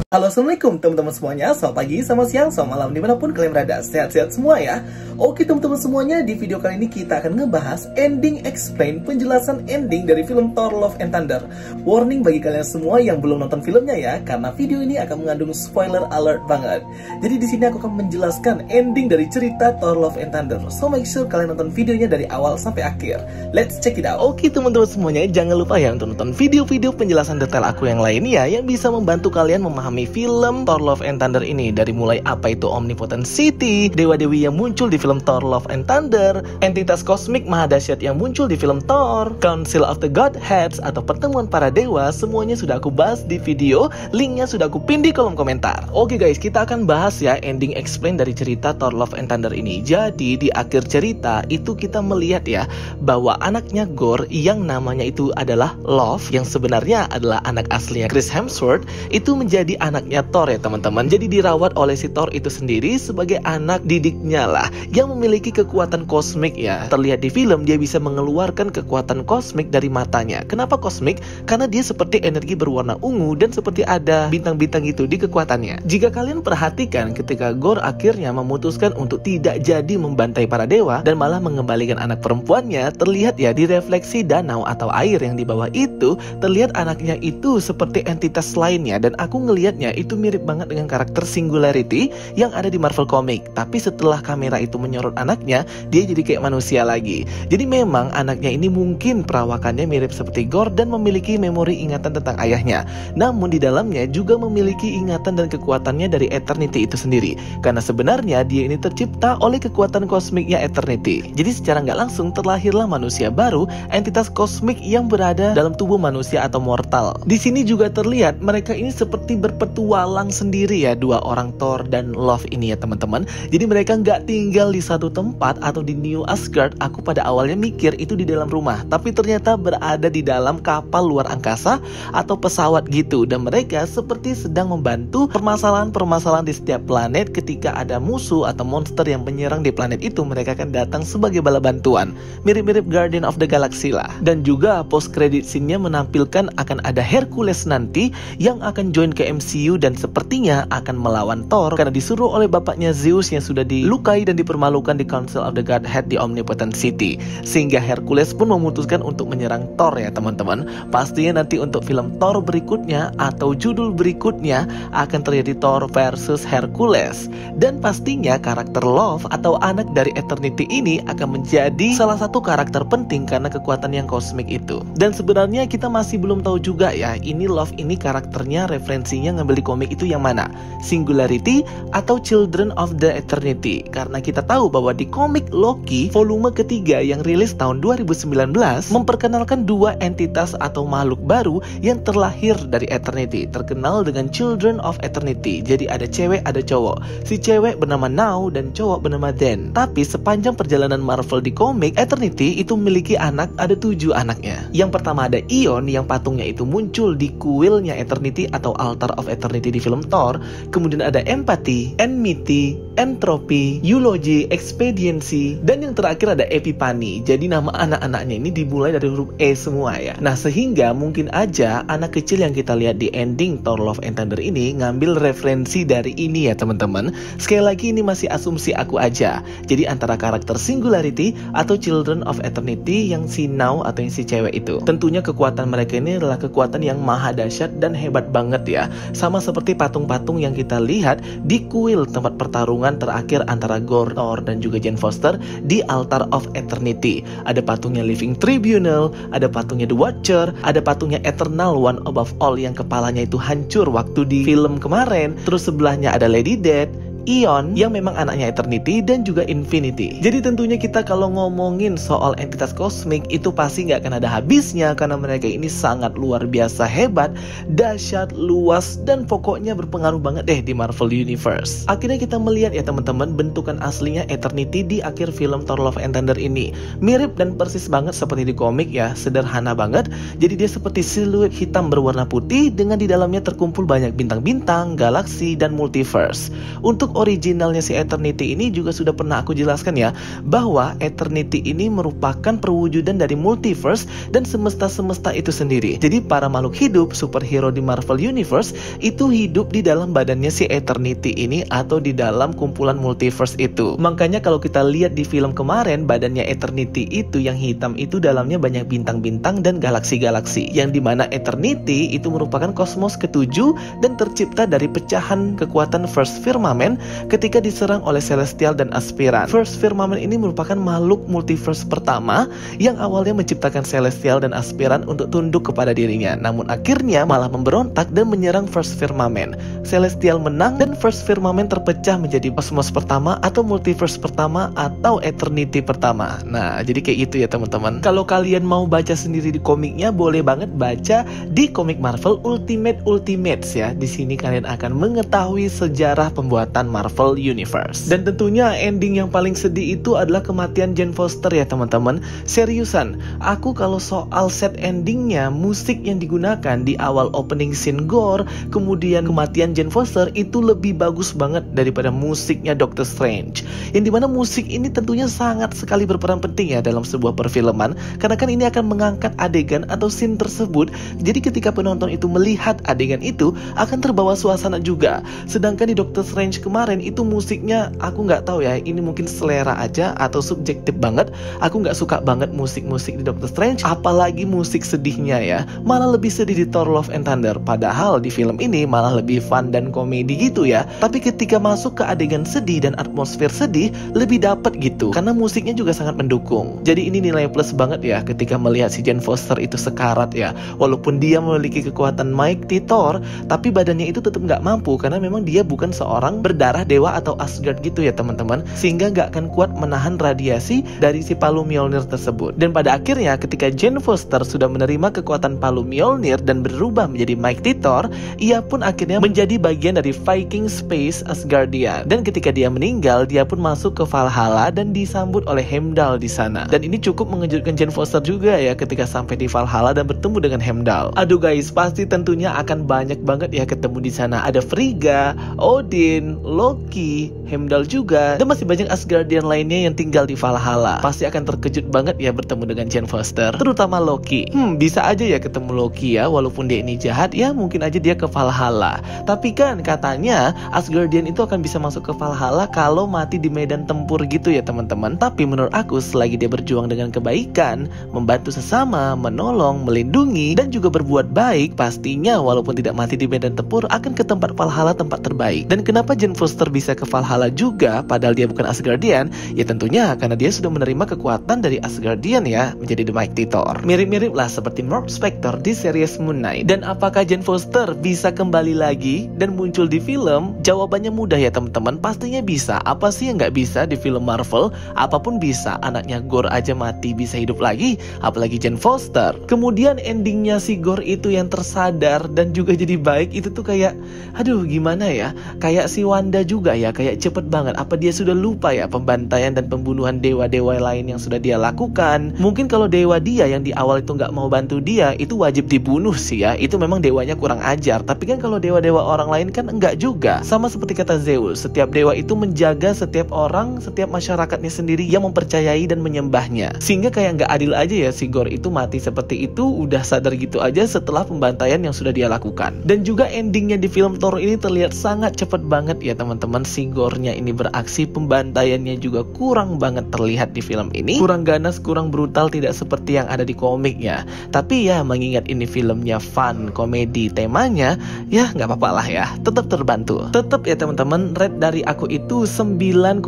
Halo, assalamualaikum teman-teman semuanya. Selamat pagi, selamat siang, selamat malam, dimanapun kalian berada. Sehat-sehat semua ya. Oke teman-teman semuanya, di video kali ini kita akan ngebahas ending explain, penjelasan ending dari film Thor Love and Thunder. Warning bagi kalian semua yang belum nonton filmnya ya, karena video ini akan mengandung spoiler alert banget. Jadi di sini aku akan menjelaskan ending dari cerita Thor Love and Thunder. So make sure kalian nonton videonya dari awal sampai akhir. Let's check it out. Oke teman-teman semuanya, jangan lupa ya untuk nonton video-video penjelasan detail aku yang lainnya yang bisa membantu kalian memahami film Thor Love and Thunder ini, dari mulai apa itu Omnipotent City, dewa-dewi yang muncul di film Thor Love and Thunder, entitas kosmik maha dahsyat yang muncul di film Thor, Council of the Godheads atau pertemuan para dewa, semuanya sudah aku bahas di video, linknya sudah aku pin di kolom komentar. Oke guys, kita akan bahas ya ending explain dari cerita Thor Love and Thunder ini. Jadi di akhir cerita itu kita melihat ya bahwa anaknya Gorr yang namanya itu adalah Love, yang sebenarnya adalah anak aslinya Chris Hemsworth, itu menjadi anaknya Thor ya teman-teman. Jadi dirawat oleh si Thor itu sendiri sebagai anak didiknya lah, yang memiliki kekuatan kosmik ya. Terlihat di film dia bisa mengeluarkan kekuatan kosmik dari matanya. Kenapa kosmik? Karena dia seperti energi berwarna ungu dan seperti ada bintang-bintang itu di kekuatannya. Jika kalian perhatikan ketika Gorr akhirnya memutuskan untuk tidak jadi membantai para dewa dan malah mengembalikan anak perempuannya, terlihat ya di refleksi danau atau air yang di bawah itu, terlihat anaknya itu seperti entitas lainnya, dan aku ngelihatnya itu mirip banget dengan karakter Singularity yang ada di Marvel Comic. Tapi setelah kamera itu menyorot anaknya, dia jadi kayak manusia lagi. Jadi memang anaknya ini mungkin perawakannya mirip seperti Gorr dan memiliki memori ingatan tentang ayahnya. Namun di dalamnya juga memiliki ingatan dan kekuatannya dari Eternity itu sendiri. Karena sebenarnya dia ini tercipta oleh kekuatan kosmiknya Eternity. Jadi secara nggak langsung terlahirlah manusia baru, entitas kosmik yang berada dalam tubuh manusia atau mortal. Di sini juga terlihat mereka ini seperti berpetualang sendiri ya, dua orang Thor dan Love ini ya teman-teman. Jadi mereka nggak tinggal di satu tempat atau di New Asgard. Aku pada awalnya mikir itu di dalam rumah, tapi ternyata berada di dalam kapal luar angkasa atau pesawat gitu. Dan mereka seperti sedang membantu permasalahan-permasalahan di setiap planet. Ketika ada musuh atau monster yang menyerang di planet itu, mereka akan datang sebagai bala bantuan. Mirip-mirip Guardian of the Galaxy lah. Dan juga post credit scene-nya menampilkan akan ada Hercules nanti yang akan join ke MCU dan sepertinya akan melawan Thor karena disuruh oleh bapaknya Zeus yang sudah dilukai dan dipermalukan di Council of the Godhead di Omnipotent City. Sehingga Hercules pun memutuskan untuk menyerang Thor ya teman-teman. Pastinya nanti untuk film Thor berikutnya atau judul berikutnya akan terjadi Thor versus Hercules. Dan pastinya karakter Love atau anak dari Eternity ini akan menjadi salah satu karakter penting karena kekuatan yang kosmik itu. Dan sebenarnya kita masih belum tahu juga ya, ini Love ini karakternya referensinya ngambil di komik itu yang mana, Singularity atau Children of the Eternity. Karena kita tahu bahwa di komik Loki volume ketiga yang rilis tahun 2019 memperkenalkan dua entitas atau makhluk baru yang terlahir dari Eternity, terkenal dengan Children of Eternity. Jadi ada cewek ada cowok, si cewek bernama Now dan cowok bernama Dan. Tapi sepanjang perjalanan Marvel di komik, Eternity itu memiliki anak, ada 7 anaknya. Yang pertama ada Ion yang patungnya itu muncul di kuilnya Eternity atau Altar of Eternity di film Thor. Kemudian ada Empathy, Enmity, Entropy, Eulogy, Expediency, dan yang terakhir ada Epiphany. Jadi nama anak-anaknya ini dimulai dari huruf E semua ya. Nah sehingga mungkin aja anak kecil yang kita lihat di ending Thor Love and Thunder ini ngambil referensi dari ini ya teman-teman. Sekali lagi ini masih asumsi aku aja. Jadi antara karakter Singularity atau Children of Eternity yang si Now atau yang si cewek itu. Tentunya kekuatan mereka ini adalah kekuatan yang maha dahsyat dan hebat banget ya. Sama seperti patung-patung yang kita lihat di kuil tempat pertarungan terakhir antara Gorr, Thor dan juga Jane Foster di Altar of Eternity. Ada patungnya Living Tribunal, ada patungnya The Watcher, ada patungnya Eternal One Above All yang kepalanya itu hancur waktu di film kemarin. Terus sebelahnya ada Lady Death, Ion yang memang anaknya Eternity, dan juga Infinity. Jadi tentunya kita kalau ngomongin soal entitas kosmik itu pasti nggak akan ada habisnya karena mereka ini sangat luar biasa hebat, dahsyat, luas, dan pokoknya berpengaruh banget deh di Marvel Universe. Akhirnya kita melihat ya teman-teman bentukan aslinya Eternity di akhir film Thor Love and Thunder ini. Mirip dan persis banget seperti di komik ya, sederhana banget. Jadi dia seperti siluet hitam berwarna putih dengan di dalamnya terkumpul banyak bintang-bintang, galaksi, dan multiverse. Untuk originalnya si Eternity ini juga sudah pernah aku jelaskan ya, bahwa Eternity ini merupakan perwujudan dari multiverse dan semesta-semesta itu sendiri. Jadi para makhluk hidup, superhero di Marvel Universe itu hidup di dalam badannya si Eternity ini atau di dalam kumpulan multiverse itu. Makanya kalau kita lihat di film kemarin, badannya Eternity itu yang hitam itu dalamnya banyak bintang-bintang dan galaksi-galaksi, yang dimana Eternity itu merupakan kosmos ketujuh dan tercipta dari pecahan kekuatan First Firmament ketika diserang oleh Celestial dan Aspiran. First Firmament ini merupakan makhluk multiverse pertama yang awalnya menciptakan Celestial dan Aspiran untuk tunduk kepada dirinya, namun akhirnya malah memberontak dan menyerang First Firmament. Celestial menang dan First Firmament terpecah menjadi kosmos pertama atau multiverse pertama atau Eternity pertama. Nah, jadi kayak gitu ya teman-teman. Kalau kalian mau baca sendiri di komiknya, boleh banget baca di komik Marvel Ultimate Ultimates ya. Di sini kalian akan mengetahui sejarah pembuatan Marvel Universe. Dan tentunya ending yang paling sedih itu adalah kematian Jane Foster ya teman-teman. Seriusan, aku kalau soal set endingnya, musik yang digunakan di awal opening scene Gore, kemudian kematian Jane Foster itu lebih bagus banget daripada musiknya Doctor Strange. Yang dimana musik ini tentunya sangat sekali berperan penting ya dalam sebuah perfilman, karena kan ini akan mengangkat adegan atau scene tersebut. Jadi ketika penonton itu melihat adegan itu akan terbawa suasana juga. Sedangkan di Doctor Strange kemarin itu musiknya aku nggak tahu ya, ini mungkin selera aja atau subjektif banget. Aku nggak suka banget musik-musik di Doctor Strange, apalagi musik sedihnya ya. Malah lebih sedih di Thor Love and Thunder, padahal di film ini malah lebih fun dan komedi gitu ya. Tapi ketika masuk ke adegan sedih dan atmosfer sedih, lebih dapet gitu, karena musiknya juga sangat mendukung. Jadi ini nilai plus banget ya ketika melihat si Jane Foster itu sekarat ya. Walaupun dia memiliki kekuatan mighty Thor, tapi badannya itu tetap nggak mampu, karena memang dia bukan seorang berdarah dewa atau Asgard gitu ya teman-teman, sehingga nggak akan kuat menahan radiasi dari si palu Mjolnir tersebut. Dan pada akhirnya ketika Jane Foster sudah menerima kekuatan palu Mjolnir dan berubah menjadi mighty Thor, ia pun akhirnya menjadi bagian dari Viking Space Asgardia. Dan ketika dia meninggal, dia pun masuk ke Valhalla dan disambut oleh Heimdall di sana. Dan ini cukup mengejutkan Jane Foster juga ya ketika sampai di Valhalla dan bertemu dengan Heimdall. Aduh guys, pasti tentunya akan banyak banget ya ketemu di sana. Ada Frigga, Odin, Loki, Heimdall juga, dan masih banyak Asgardian lainnya yang tinggal di Valhalla. Pasti akan terkejut banget ya bertemu dengan Jane Foster, terutama Loki. Bisa aja ya ketemu Loki ya, walaupun dia ini jahat ya, mungkin aja dia ke Valhalla. Tapi kan katanya Asgardian itu akan bisa masuk ke Valhalla kalau mati di medan tempur gitu ya teman-teman. Tapi menurut aku selagi dia berjuang dengan kebaikan, membantu sesama, menolong, melindungi, dan juga berbuat baik, pastinya walaupun tidak mati di medan tempur akan ke tempat Valhalla, tempat terbaik. Dan kenapa Jane Foster bisa ke Valhalla juga padahal dia bukan Asgardian? Ya tentunya karena dia sudah menerima kekuatan dari Asgardian ya, menjadi The Mighty Thor. Mirip-mirip lah seperti Mark Spector di series Moon Knight. Dan apakah Jane Foster bisa kembali lagi dan muncul di film? Jawabannya mudah ya teman-teman, pastinya bisa. Apa sih yang nggak bisa di film Marvel? Apapun bisa. Anaknya Gore aja mati bisa hidup lagi, apalagi Jane Foster. Kemudian endingnya si Gore itu yang tersadar dan juga jadi baik, itu tuh kayak aduh gimana ya, kayak si Wanda juga ya, kayak cepet banget. Apa dia sudah lupa ya pembantaian dan pembunuhan dewa-dewa lain yang sudah dia lakukan? Mungkin kalau dewa dia yang di awal itu nggak mau bantu dia, itu wajib dibunuh sih ya, itu memang dewanya kurang ajar. Tapi kan kalau dewa-dewa orang lain kan enggak juga. Sama seperti kata Zeus, setiap dewa itu menjaga setiap orang, setiap masyarakatnya sendiri yang mempercayai dan menyembahnya. Sehingga kayak nggak adil aja ya si Gore itu mati seperti itu, udah sadar gitu aja setelah pembantaian yang sudah dia lakukan. Dan juga endingnya di film Thor ini terlihat sangat cepat banget ya teman-teman. Si Gore-nya ini beraksi, pembantaiannya juga kurang banget terlihat di film ini. Kurang ganas, kurang brutal, tidak seperti yang ada di komiknya. Tapi ya mengingat ini filmnya fun, komedi, temanya ya nggak apa-apa lah ya, tetap terbantu. Tetap ya teman-teman, rate dari aku itu 9,9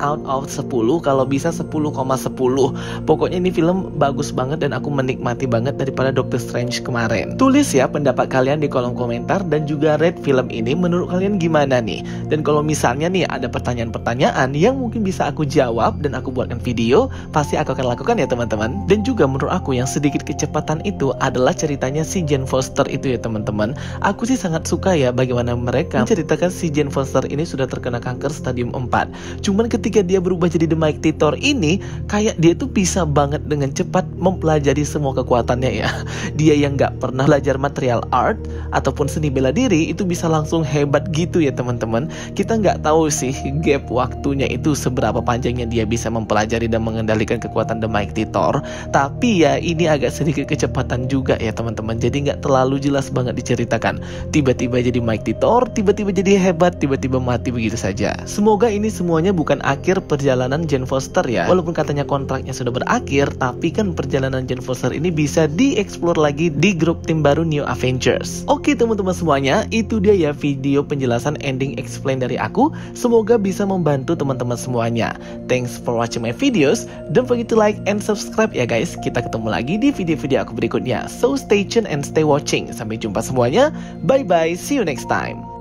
out of 10, kalau bisa 10,10. Pokoknya ini film bagus banget dan aku menikmati banget daripada Doctor Strange kemarin. Tulis ya pendapat kalian di kolom komentar dan juga rate film ini menurut kalian gimana nih. Dan kalau misalnya nih ada pertanyaan-pertanyaan yang mungkin bisa aku jawab dan aku buatkan video, pasti aku akan lakukan ya teman-teman. Dan juga menurut aku yang sedikit kecepatan itu adalah ceritanya si Jane Foster itu ya teman-teman. teman-teman. Aku sih sangat suka ya bagaimana mereka menceritakan si Jane Foster ini sudah terkena kanker stadium 4. Cuman ketika dia berubah jadi The Mighty Thor ini, kayak dia tuh bisa banget dengan cepat mempelajari semua kekuatannya ya. Dia yang gak pernah belajar material art ataupun seni bela diri itu bisa langsung hebat gitu ya teman-teman. Kita nggak tahu sih gap waktunya itu seberapa panjangnya dia bisa mempelajari dan mengendalikan kekuatan The Mighty Thor. Tapi ya ini agak sedikit kecepatan juga ya teman-teman. Jadi nggak terlalu jelas banget diceritakan. Tiba-tiba jadi Mighty Thor, tiba-tiba jadi hebat, tiba-tiba mati begitu saja. Semoga ini semuanya bukan akhir perjalanan Jane Foster ya. Walaupun katanya kontraknya sudah berakhir, tapi kan perjalanan Jane Foster ini bisa dieksplor lagi di grup tim baru New Avengers. Oke teman-teman semuanya, itu dia ya video penjelasan ending explain dari aku. Semoga bisa membantu teman-teman semuanya. Thanks for watching my videos. Don't forget to like and subscribe ya guys. Kita ketemu lagi di video-video aku berikutnya. So stay tuned and stay watching. Sampai jumpa semuanya. Bye bye. See you next time.